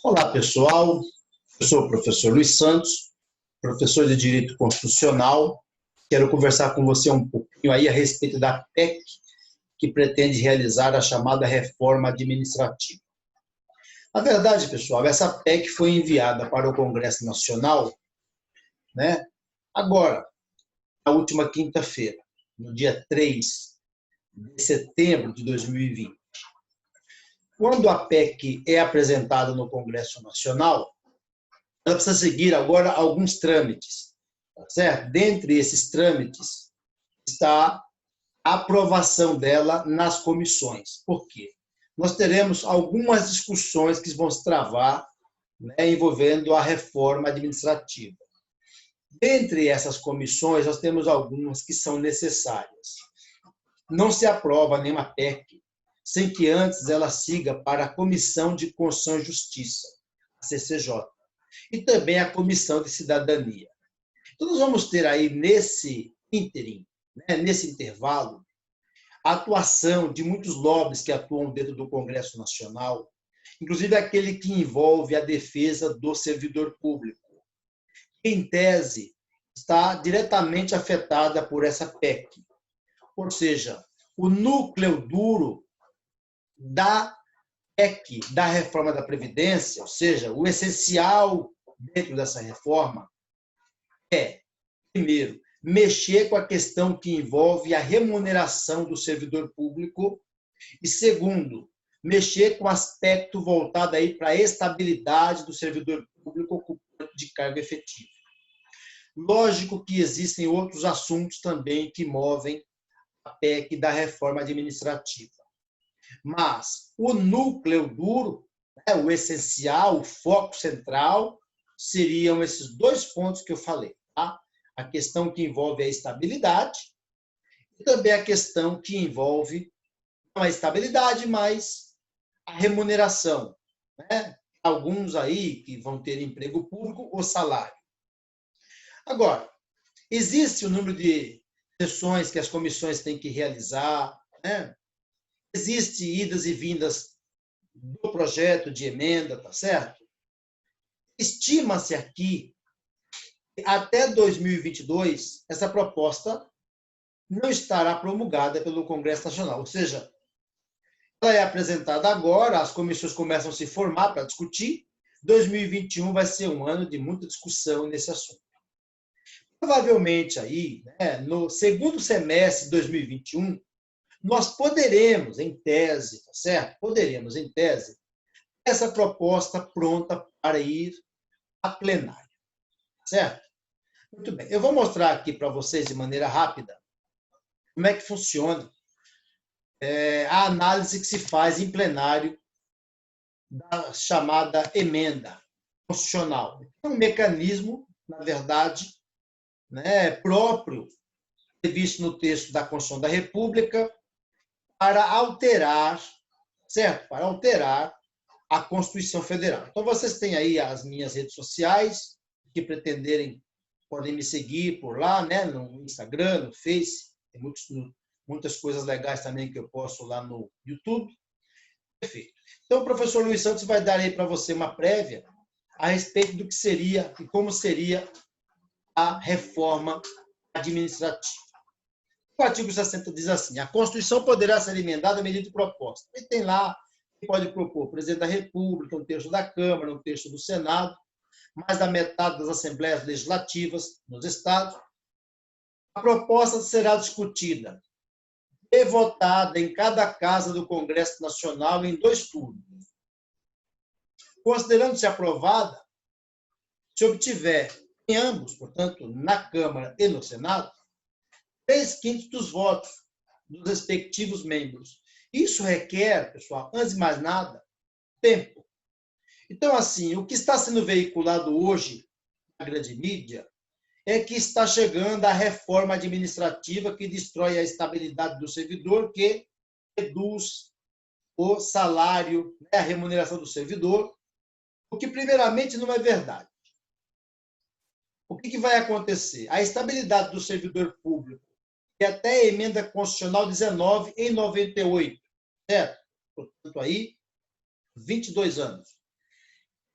Olá, pessoal. Eu sou o professor Luiz Santos, professor de Direito Constitucional. Quero conversar com você um pouquinho aí a respeito da PEC que pretende realizar a chamada reforma administrativa. Na verdade, pessoal, essa PEC foi enviada para o Congresso Nacional, agora, na última quinta-feira, no dia 3 de setembro de 2020. Quando a PEC é apresentada no Congresso Nacional, ela precisa seguir agora alguns trâmites, tá certo? Dentre esses trâmites está a aprovação dela nas comissões. Por quê? Nós teremos algumas discussões que vão se travar, envolvendo a reforma administrativa. Dentre essas comissões, nós temos algumas que são necessárias. Não se aprova nenhuma PEC sem que antes ela siga para a Comissão de Constituição e Justiça, a CCJ, e também a Comissão de Cidadania. Então, nós vamos ter aí, nesse ínterim, nesse intervalo, a atuação de muitos lobbies que atuam dentro do Congresso Nacional, inclusive aquele que envolve a defesa do servidor público, que, em tese, está diretamente afetada por essa PEC. Ou seja, o núcleo duro da PEC, da reforma da Previdência, ou seja, o essencial dentro dessa reforma é, primeiro, mexer com a questão que envolve a remuneração do servidor público e, segundo, mexer com o aspecto voltado aí para a estabilidade do servidor público ocupante de cargo efetivo. Lógico que existem outros assuntos também que movem a PEC da reforma administrativa. Mas o núcleo duro, o essencial, o foco central, seriam esses dois pontos que eu falei. Tá? A questão que envolve a estabilidade e também a questão que envolve não a estabilidade, mas a remuneração. Alguns aí que vão ter emprego público ou salário. Agora, existe o número de sessões que as comissões têm que realizar, Existem idas e vindas do projeto de emenda, tá certo? Estima-se aqui que até 2022 essa proposta não estará promulgada pelo Congresso Nacional, ou seja, ela é apresentada agora, as comissões começam a se formar para discutir, 2021 vai ser um ano de muita discussão nesse assunto. Provavelmente aí, no segundo semestre de 2021, nós poderemos, em tese, tá certo? Poderemos, em tese, essa proposta pronta para ir a plenário, certo? Muito bem. Eu vou mostrar aqui para vocês, de maneira rápida, como é que funciona a análise que se faz em plenário da chamada emenda constitucional. É um mecanismo, na verdade, próprio, previsto no texto da Constituição da República, para alterar, certo? Para alterar a Constituição Federal. Então, vocês têm aí as minhas redes sociais, que pretenderem, podem me seguir por lá, no Instagram, no Face, tem muitas coisas legais também que eu posto lá no YouTube. Perfeito. Então, o professor Luiz Santos vai dar aí para você uma prévia a respeito do que seria e como seria a reforma administrativa. O artigo 60 diz assim: a Constituição poderá ser emendada à medida de proposta. E tem lá, pode propor o presidente da República, um terço da Câmara, um terço do Senado, mais da metade das assembleias legislativas nos estados. A proposta será discutida e votada em cada casa do Congresso Nacional em 2 turnos. Considerando-se aprovada, se obtiver em ambos, portanto, na Câmara e no Senado, 3/5 dos votos dos respectivos membros. Isso requer, pessoal, antes de mais nada, tempo. Então, assim, o que está sendo veiculado hoje na grande mídia é que está chegando a reforma administrativa que destrói a estabilidade do servidor, que reduz o salário, a remuneração do servidor, o que, primeiramente, não é verdade. O que vai acontecer? A estabilidade do servidor público e até a emenda constitucional 19 em 98, certo? Portanto, aí, 22 anos.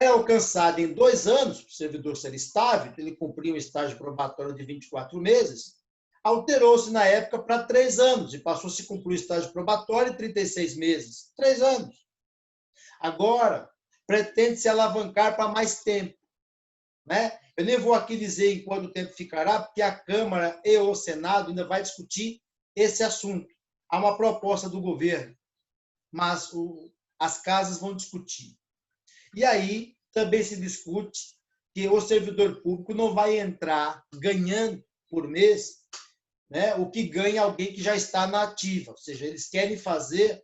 é alcançada em 2 anos, para o servidor ser estável, ele cumprir um estágio probatório de 24 meses, alterou-se na época para 3 anos, e passou-se a cumprir o estágio probatório em 36 meses. 3 anos. Agora, pretende-se alavancar para mais tempo, né? Eu nem vou aqui dizer em quanto tempo ficará, porque a Câmara e o Senado ainda vai discutir esse assunto. Há uma proposta do governo, mas as casas vão discutir. E aí também se discute que o servidor público não vai entrar ganhando por mês, né, o que ganha alguém que já está na ativa. Ou seja, eles querem fazer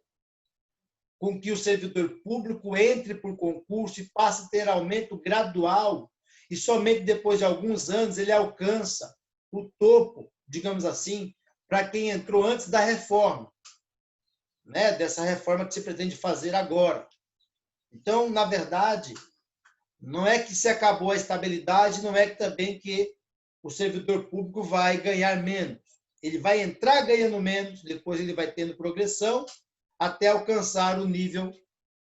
com que o servidor público entre por concurso e passe a ter aumento gradual, e somente depois de alguns anos ele alcança o topo, digamos assim, para quem entrou antes da reforma, né, dessa reforma que se pretende fazer agora. Então, na verdade, não é que se acabou a estabilidade, não é que também que o servidor público vai ganhar menos. Ele vai entrar ganhando menos, depois ele vai tendo progressão, até alcançar o nível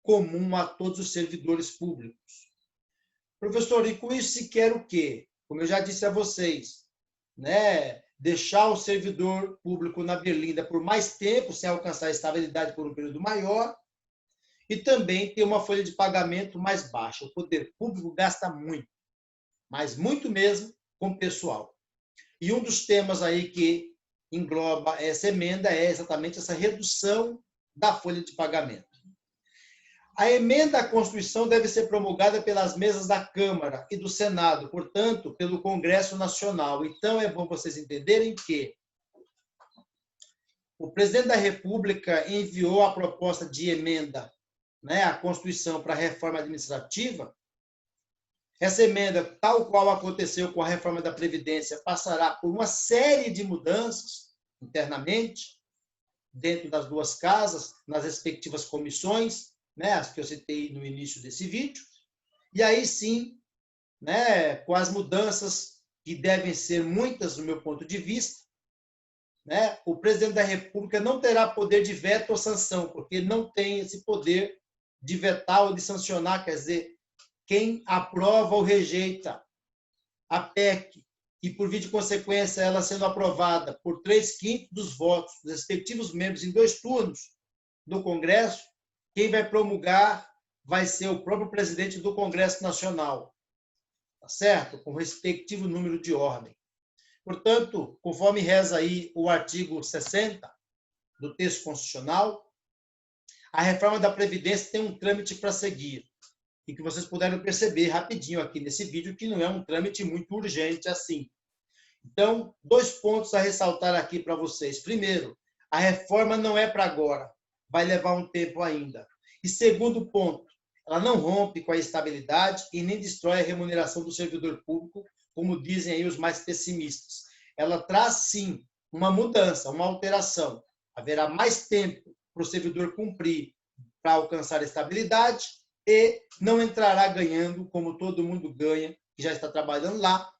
comum a todos os servidores públicos. Professor, e com isso se quer o quê? Como eu já disse a vocês, né? Deixar o servidor público na berlinda por mais tempo, sem alcançar a estabilidade por um período maior, e também ter uma folha de pagamento mais baixa. O poder público gasta muito, mas muito mesmo, com pessoal. E um dos temas aí que engloba essa emenda é exatamente essa redução da folha de pagamento. A emenda à Constituição deve ser promulgada pelas mesas da Câmara e do Senado, portanto, pelo Congresso Nacional. Então, é bom vocês entenderem que o presidente da República enviou a proposta de emenda, né, à Constituição para a reforma administrativa. Essa emenda, tal qual aconteceu com a reforma da Previdência, passará por uma série de mudanças internamente, dentro das duas casas, nas respectivas comissões, né, as que eu citei no início desse vídeo, e aí sim, né, com as mudanças que devem ser muitas, do meu ponto de vista, né, o presidente da República não terá poder de veto ou sanção, porque não tem esse poder de vetar ou de sancionar, quer dizer, quem aprova ou rejeita a PEC, e por via de consequência ela sendo aprovada por 3/5 dos votos dos respectivos membros em 2 turnos do Congresso, quem vai promulgar vai ser o próprio presidente do Congresso Nacional, tá certo? Com o respectivo número de ordem. Portanto, conforme reza aí o artigo 60 do texto constitucional, a reforma da Previdência tem um trâmite para seguir, e que vocês puderam perceber rapidinho aqui nesse vídeo que não é um trâmite muito urgente assim. Então, 2 pontos a ressaltar aqui para vocês. Primeiro, a reforma não é para agora, vai levar um tempo ainda. E segundo ponto, ela não rompe com a estabilidade e nem destrói a remuneração do servidor público, como dizem aí os mais pessimistas. Ela traz, sim, uma mudança, uma alteração. Haverá mais tempo para o servidor cumprir para alcançar a estabilidade e não entrará ganhando, como todo mundo ganha, que já está trabalhando lá,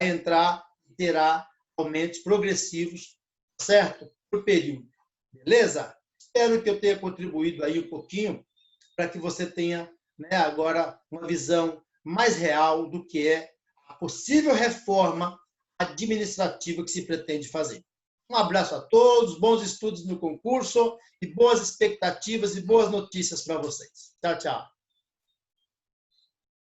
vai entrar e terá aumentos progressivos, certo? Por período. Beleza? Espero que eu tenha contribuído aí um pouquinho para que você tenha, né, agora uma visão mais real do que é a possível reforma administrativa que se pretende fazer. Um abraço a todos, bons estudos no concurso e boas expectativas e boas notícias para vocês. Tchau, tchau.